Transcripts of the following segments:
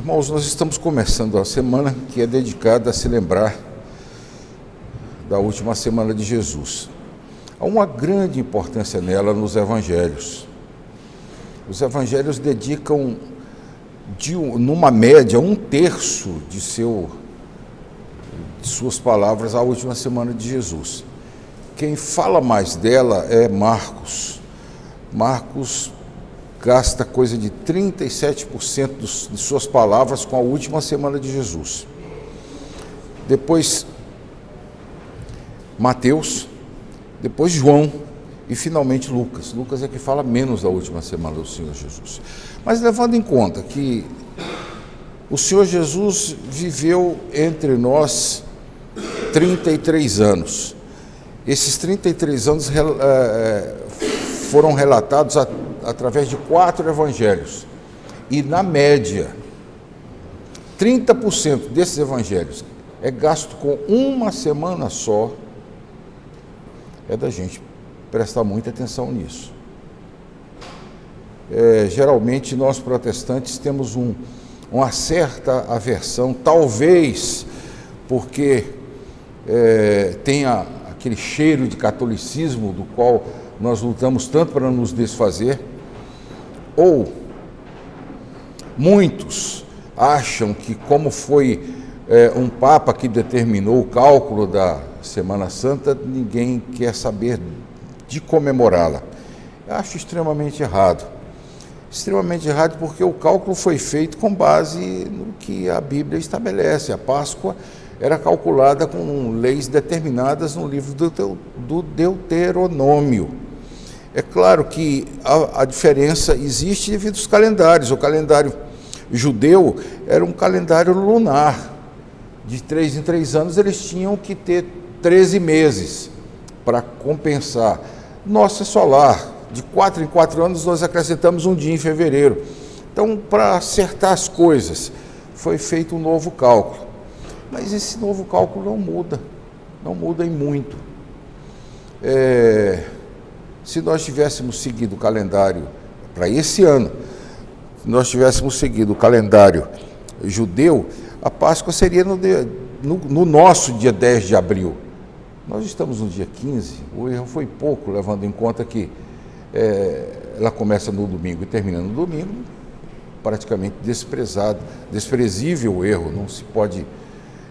Irmãos, nós estamos começando a semana que é dedicada a se lembrar da última semana de Jesus. Há uma grande importância nela nos evangelhos. Os evangelhos dedicam, numa média, 1/3 de suas palavras à última semana de Jesus. Quem fala mais dela é Marcos. Marcos gasta coisa de 37% de suas palavras com a última semana de Jesus. Depois Mateus, depois João e finalmente Lucas. Lucas é que fala menos da última semana do Senhor Jesus. Mas levando em conta que o Senhor Jesus viveu entre nós 33 anos. Esses 33 anos foram relatados através de 4 evangelhos. E, na média, 30% desses evangelhos é gasto com uma semana só. É da gente prestar muita atenção nisso. Geralmente, nós protestantes temos uma certa aversão, talvez porque tenha aquele cheiro de catolicismo do qual nós lutamos tanto para nos desfazer, ou muitos acham que, como foi um Papa que determinou o cálculo da Semana Santa, ninguém quer saber de comemorá-la. Eu acho extremamente errado. Extremamente errado porque o cálculo foi feito com base no que a Bíblia estabelece. A Páscoa era calculada com leis determinadas no livro do Deuteronômio. É claro que a diferença existe devido aos calendários. O calendário judeu era um calendário lunar. De 3 em 3 anos eles tinham que ter 13 meses para compensar. Nosso é solar. De 4 em 4 anos nós acrescentamos um dia em fevereiro. Então, para acertar as coisas, foi feito um novo cálculo. Mas esse novo cálculo não muda em muito. Se nós tivéssemos seguido o calendário para esse ano, se nós tivéssemos seguido o calendário judeu, a Páscoa seria no nosso dia 10 de abril. Nós estamos no dia 15, o erro foi pouco, levando em conta que ela começa no domingo e termina no domingo, praticamente desprezível o erro, não se pode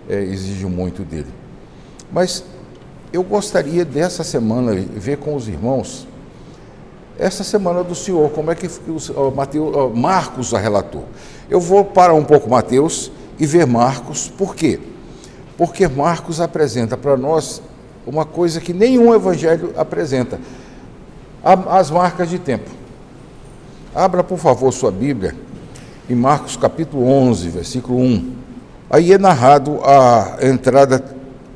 exigir muito dele. Mas eu gostaria dessa semana ver com os irmãos essa semana do Senhor, como é que Marcos a relatou. Eu vou parar um pouco Mateus e ver Marcos. Por quê? Porque Marcos apresenta para nós uma coisa que nenhum evangelho apresenta: as marcas de tempo. Abra, por favor, sua Bíblia em Marcos capítulo 11, versículo 1. Aí é narrado a entrada,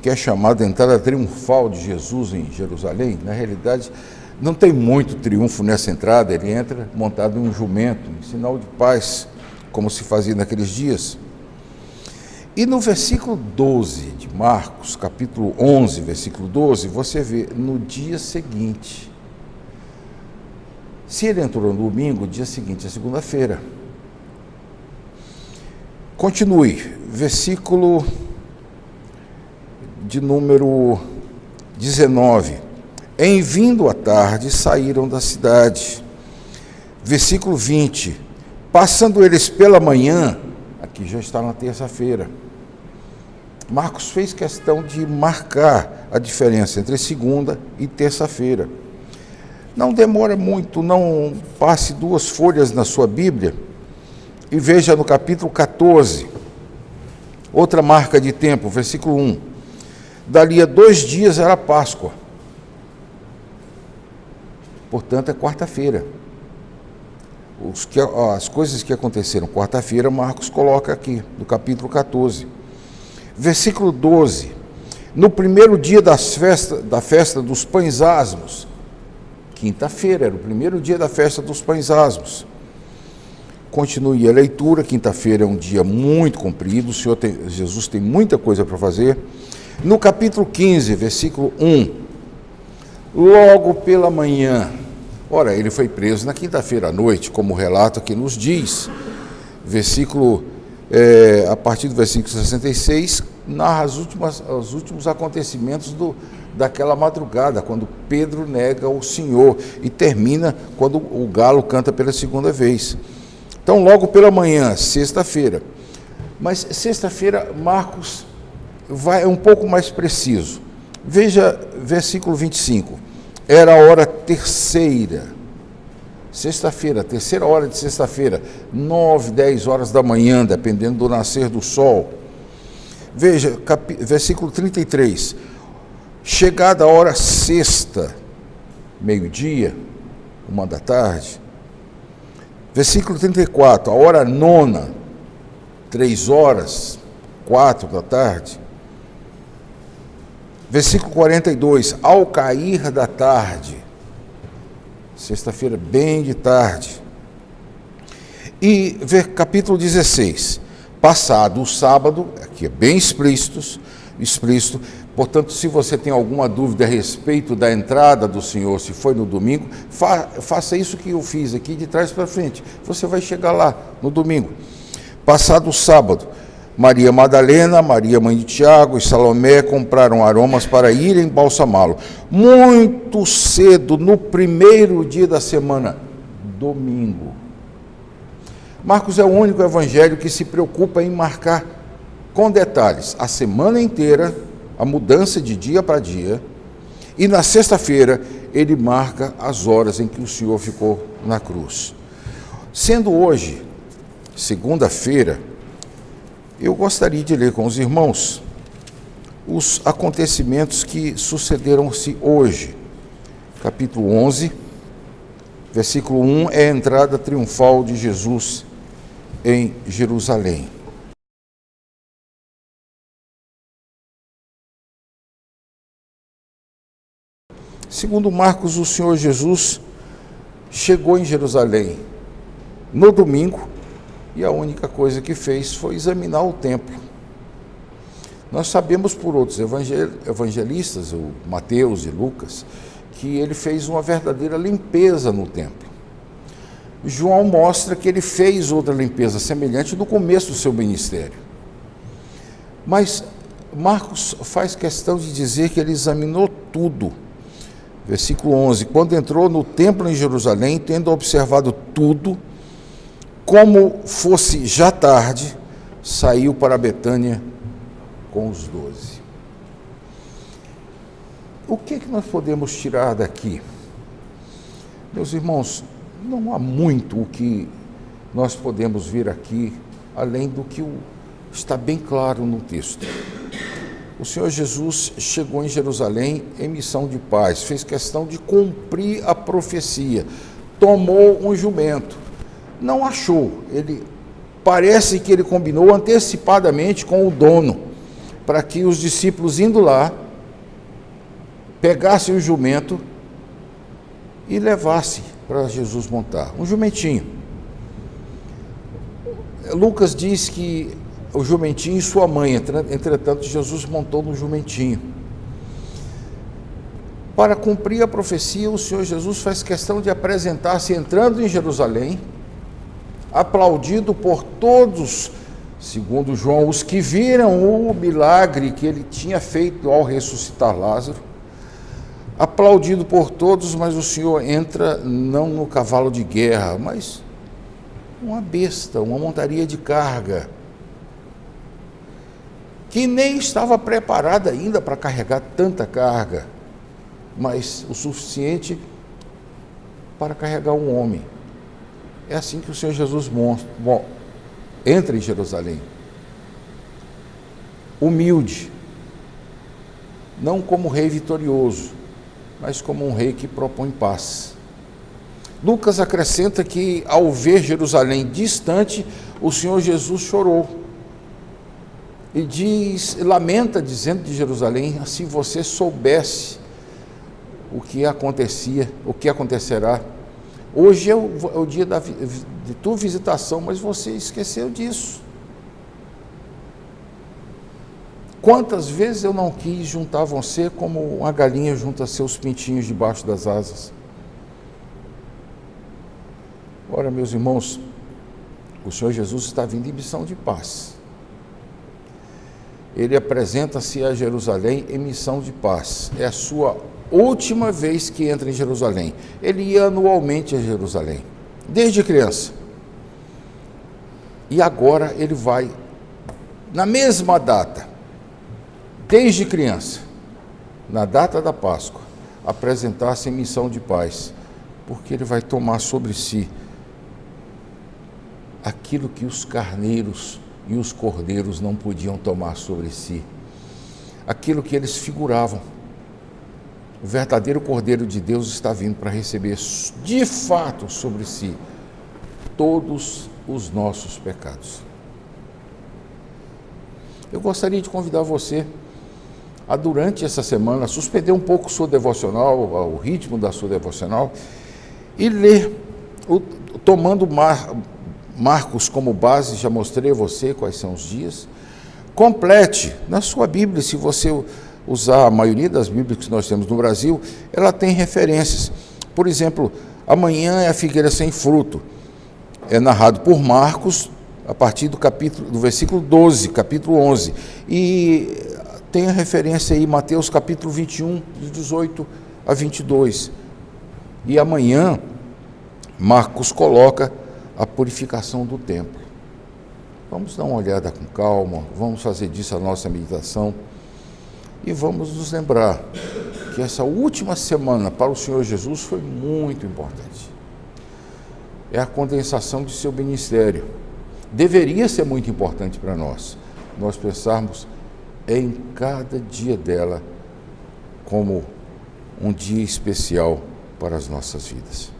que é chamada entrada triunfal de Jesus em Jerusalém. Na realidade, não tem muito triunfo nessa entrada. Ele entra montado em um jumento, em sinal de paz, como se fazia naqueles dias. E no versículo 12 de Marcos, capítulo 11, versículo 12, você vê no dia seguinte. Se ele entrou no domingo, o dia seguinte é segunda-feira. Continue, versículo de número 19. Em vindo à tarde, saíram da cidade. Versículo 20. Passando eles pela manhã, aqui já está na terça-feira. Marcos fez questão de marcar a diferença entre segunda e terça-feira. Não demora muito, não passe 2 folhas na sua Bíblia e veja no capítulo 14, outra marca de tempo, versículo 1. Dali a 2 dias era Páscoa. Portanto, é quarta-feira. As coisas que aconteceram quarta-feira, Marcos coloca aqui, no capítulo 14. Versículo 12. No primeiro dia da festa dos pães asmos, quinta-feira, era o primeiro dia da festa dos pães asmos. Continue a leitura, quinta-feira é um dia muito comprido, Jesus tem muita coisa para fazer. No capítulo 15, versículo 1, logo pela manhã, ora, ele foi preso na quinta-feira à noite, como o relato aqui nos diz, versículo a partir do versículo 66, narra os últimos acontecimentos daquela madrugada, quando Pedro nega o Senhor, e termina quando o galo canta pela segunda vez. Então, logo pela manhã, sexta-feira. Mas sexta-feira, Marcos vai um pouco mais preciso. Veja versículo 25. Era a hora terceira. Sexta-feira, terceira hora de sexta-feira, 9, 10 horas da manhã, dependendo do nascer do sol. Veja, versículo 33. Chegada a hora sexta, meio-dia, 1 da tarde. Versículo 34, a hora nona, 3 horas, 4 da tarde. Versículo 42, ao cair da tarde, sexta-feira, bem de tarde. E capítulo 16, passado o sábado, aqui é bem explícito, portanto, se você tem alguma dúvida a respeito da entrada do Senhor, se foi no domingo, faça isso que eu fiz aqui de trás para frente, você vai chegar lá no domingo. Passado o sábado, Maria Madalena, Maria mãe de Tiago e Salomé compraram aromas para irem embalsamá-lo. Muito cedo, no primeiro dia da semana, domingo. Marcos é o único evangelho que se preocupa em marcar com detalhes a semana inteira, a mudança de dia para dia, e na sexta-feira ele marca as horas em que o Senhor ficou na cruz. Sendo hoje, segunda-feira, eu gostaria de ler com os irmãos os acontecimentos que sucederam-se hoje. Capítulo 11, versículo 1, é a entrada triunfal de Jesus em Jerusalém. Segundo Marcos, o Senhor Jesus chegou em Jerusalém no domingo e a única coisa que fez foi examinar o templo. Nós sabemos por outros evangelistas, o Mateus e Lucas, que ele fez uma verdadeira limpeza no templo. João mostra que ele fez outra limpeza semelhante no começo do seu ministério. Mas Marcos faz questão de dizer que ele examinou tudo. Versículo 11, quando entrou no templo em Jerusalém, tendo observado tudo, como fosse já tarde, saiu para Betânia com os 12. O que nós podemos tirar daqui? Meus irmãos, não há muito o que nós podemos ver aqui, além do que está bem claro no texto. O Senhor Jesus chegou em Jerusalém em missão de paz, fez questão de cumprir a profecia, tomou um jumento, não achou, parece que ele combinou antecipadamente com o dono, para que os discípulos indo lá, pegassem o jumento e levassem para Jesus montar, um jumentinho. Lucas diz que o jumentinho e sua mãe, entretanto, Jesus montou no jumentinho. Para cumprir a profecia, o Senhor Jesus faz questão de apresentar-se entrando em Jerusalém, aplaudido por todos, segundo João, os que viram o milagre que ele tinha feito ao ressuscitar Lázaro, aplaudido por todos, mas o Senhor entra não no cavalo de guerra, mas uma besta, uma montaria de carga, que nem estava preparada ainda para carregar tanta carga, mas o suficiente para carregar um homem. É assim que o Senhor Jesus entra em Jerusalém. Humilde, não como rei vitorioso, mas como um rei que propõe paz. Lucas acrescenta que, ao ver Jerusalém distante, o Senhor Jesus chorou. E lamenta, dizendo de Jerusalém, se você soubesse o que acontecia, o que acontecerá. Hoje é o dia de tua visitação, mas você esqueceu disso. Quantas vezes eu não quis juntar você como uma galinha junta seus pintinhos debaixo das asas. Ora, meus irmãos, O Senhor Jesus está vindo em missão de paz. Ele apresenta-se a Jerusalém em missão de paz. É a sua última vez que entra em Jerusalém. Ele ia anualmente a Jerusalém, desde criança. E agora ele vai, na mesma data, desde criança, na data da Páscoa, apresentar-se em missão de paz, porque ele vai tomar sobre si aquilo que os carneiros e os cordeiros não podiam tomar sobre si, aquilo que eles figuravam. O verdadeiro Cordeiro de Deus está vindo para receber de fato sobre si todos os nossos pecados. Eu gostaria de convidar você a, durante essa semana, suspender um pouco sua devocional, o ritmo da sua devocional, e ler, tomando Marcos como base. Já mostrei a você quais são os dias. Complete na sua Bíblia, se você usar a maioria das Bíblias que nós temos no Brasil, ela tem referências. Por exemplo, amanhã é a figueira sem fruto. É narrado por Marcos, a partir do versículo 12, capítulo 11. E tem a referência aí, Mateus capítulo 21, de 18 a 22. E amanhã, Marcos coloca a purificação do templo. Vamos dar uma olhada com calma, vamos fazer disso a nossa meditação e vamos nos lembrar que essa última semana para o Senhor Jesus foi muito importante. É a condensação de seu ministério. Deveria ser muito importante para nós pensarmos em cada dia dela como um dia especial para as nossas vidas.